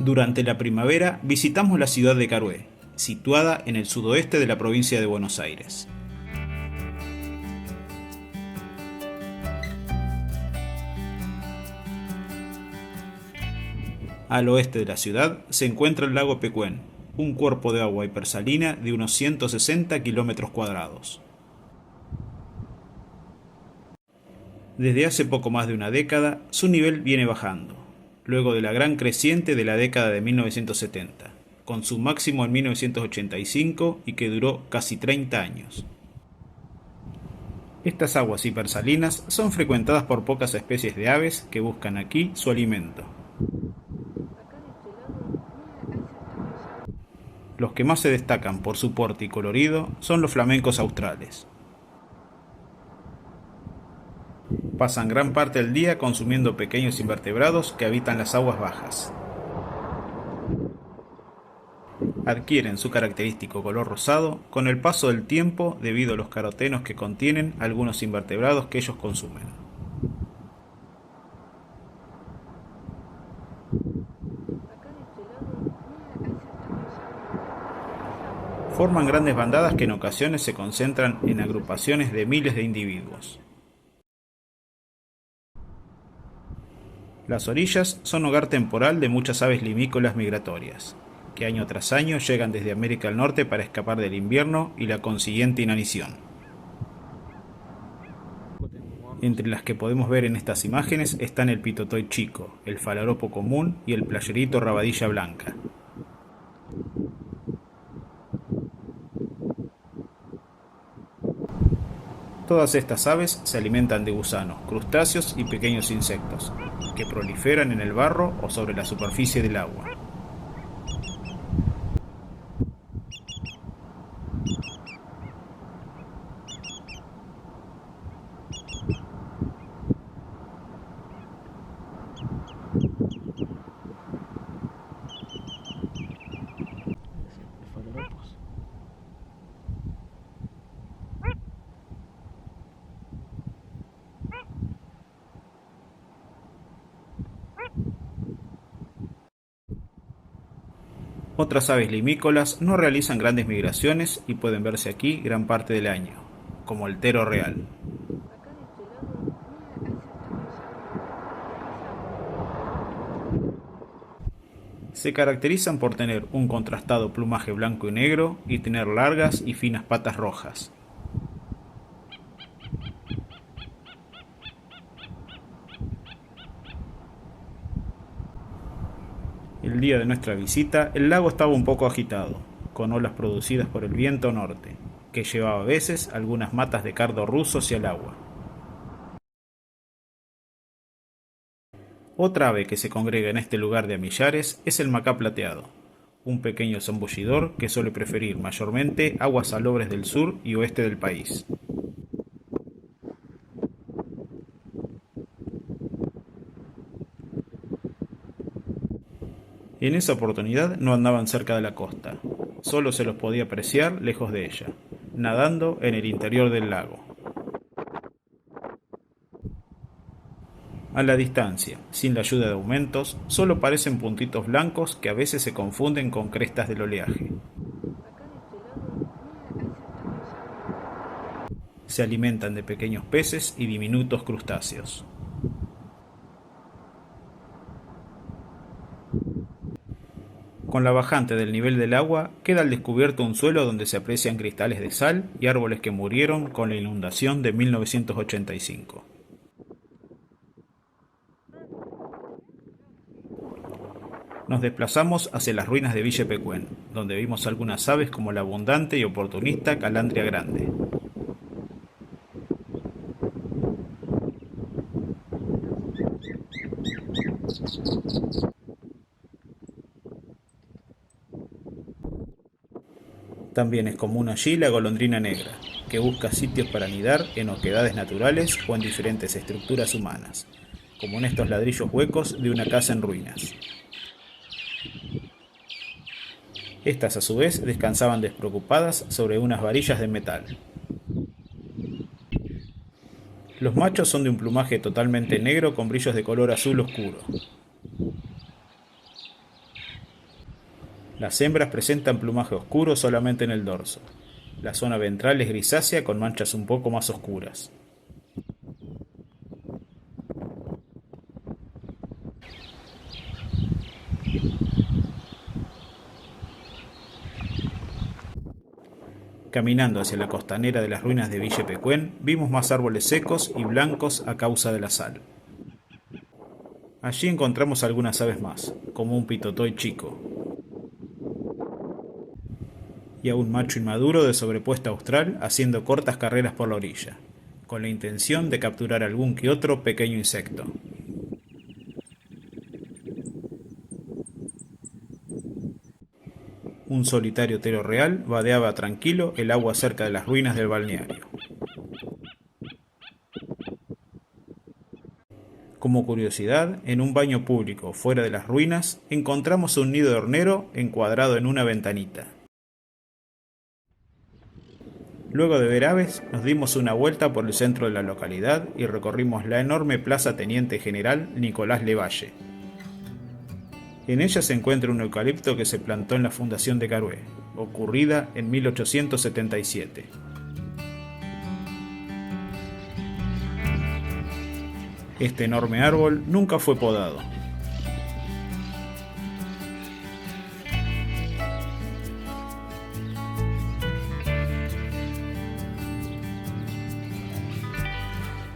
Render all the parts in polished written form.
Durante la primavera visitamos la ciudad de Carué, situada en el sudoeste de la provincia de Buenos Aires. Al oeste de la ciudad se encuentra el lago Pecuén, un cuerpo de agua hipersalina de unos 160 kilómetros cuadrados. Desde hace poco más de una década, su nivel viene bajando, luego de la gran creciente de la década de 1970, con su máximo en 1985 y que duró casi 30 años. Estas aguas hipersalinas son frecuentadas por pocas especies de aves que buscan aquí su alimento. Los que más se destacan por su porte y colorido son los flamencos australes. Pasan gran parte del día consumiendo pequeños invertebrados que habitan las aguas bajas. Adquieren su característico color rosado con el paso del tiempo debido a los carotenos que contienen algunos invertebrados que ellos consumen. Forman grandes bandadas que en ocasiones se concentran en agrupaciones de miles de individuos. Las orillas son hogar temporal de muchas aves limícolas migratorias, que año tras año llegan desde América del Norte para escapar del invierno y la consiguiente inanición. Entre las que podemos ver en estas imágenes están el pitotoy chico, el falaropo común y el playerito rabadilla blanca. Todas estas aves se alimentan de gusanos, crustáceos y pequeños insectos, que proliferan en el barro o sobre la superficie del agua. Otras aves limícolas no realizan grandes migraciones y pueden verse aquí gran parte del año, como el tero real. Se caracterizan por tener un contrastado plumaje blanco y negro y tener largas y finas patas rojas. El día de nuestra visita, el lago estaba un poco agitado, con olas producidas por el viento norte, que llevaba a veces algunas matas de cardo ruso hacia el agua. Otra ave que se congrega en este lugar de a millares es el macá plateado, un pequeño zambullidor que suele preferir mayormente aguas salobres del sur y oeste del país. En esa oportunidad no andaban cerca de la costa, solo se los podía apreciar lejos de ella, nadando en el interior del lago. A la distancia, sin la ayuda de aumentos, solo parecen puntitos blancos que a veces se confunden con crestas del oleaje. Se alimentan de pequeños peces y diminutos crustáceos. Con la bajante del nivel del agua, queda al descubierto un suelo donde se aprecian cristales de sal y árboles que murieron con la inundación de 1985. Nos desplazamos hacia las ruinas de Villa Pecuén, donde vimos algunas aves como la abundante y oportunista calandria grande. También es común allí la golondrina negra, que busca sitios para anidar en oquedades naturales o en diferentes estructuras humanas, como en estos ladrillos huecos de una casa en ruinas. Estas a su vez descansaban despreocupadas sobre unas varillas de metal. Los machos son de un plumaje totalmente negro con brillos de color azul oscuro. Las hembras presentan plumaje oscuro solamente en el dorso. La zona ventral es grisácea con manchas un poco más oscuras. Caminando hacia la costanera de las ruinas de Ville Pecuén, vimos más árboles secos y blancos a causa de la sal. Allí encontramos algunas aves más, como un pitotoy chico, y a un macho inmaduro de sobrepuesta austral haciendo cortas carreras por la orilla, con la intención de capturar algún que otro pequeño insecto. Un solitario tero real vadeaba tranquilo el agua cerca de las ruinas del balneario. Como curiosidad, en un baño público fuera de las ruinas encontramos un nido de hornero encuadrado en una ventanita. Luego de ver aves, nos dimos una vuelta por el centro de la localidad y recorrimos la enorme Plaza Teniente General Nicolás Levalle. En ella se encuentra un eucalipto que se plantó en la fundación de Carué, ocurrida en 1877. Este enorme árbol nunca fue podado.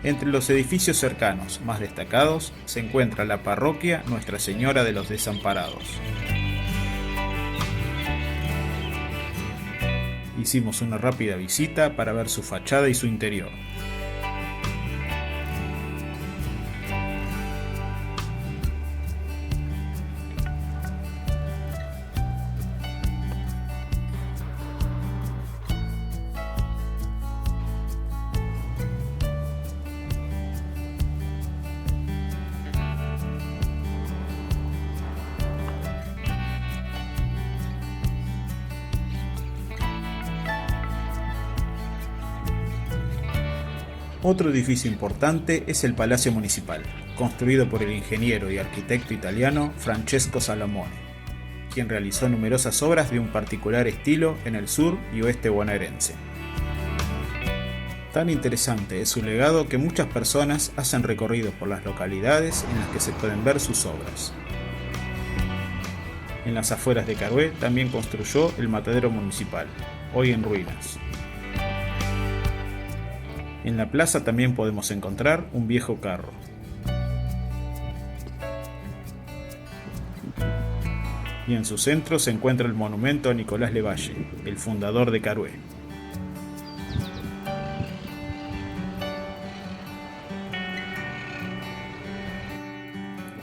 Entre los edificios cercanos más destacados se encuentra la parroquia Nuestra Señora de los Desamparados. Hicimos una rápida visita para ver su fachada y su interior. Otro edificio importante es el Palacio Municipal, construido por el ingeniero y arquitecto italiano Francesco Salamone, quien realizó numerosas obras de un particular estilo en el sur y oeste bonaerense. Tan interesante es su legado que muchas personas hacen recorridos por las localidades en las que se pueden ver sus obras. En las afueras de Carué también construyó el matadero municipal, hoy en ruinas. En la plaza también podemos encontrar un viejo carro. Y en su centro se encuentra el monumento a Nicolás Levalle, el fundador de Carué.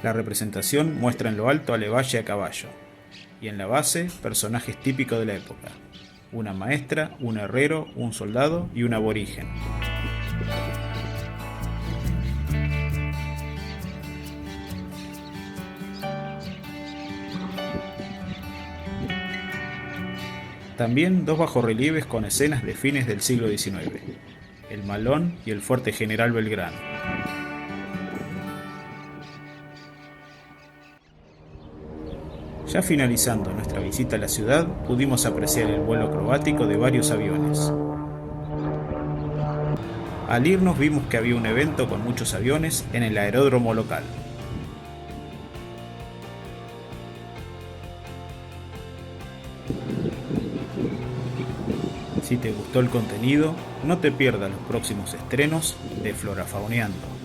La representación muestra en lo alto a Levalle a caballo, y en la base personajes típicos de la época: una maestra, un herrero, un soldado y un aborigen. También dos bajorrelieves con escenas de fines del siglo XIX, el Malón y el Fuerte General Belgrano. Ya finalizando nuestra visita a la ciudad, pudimos apreciar el vuelo acrobático de varios aviones. Al irnos vimos que había un evento con muchos aviones en el aeródromo local. Si te gustó el contenido, no te pierdas los próximos estrenos de Flora Fauneando.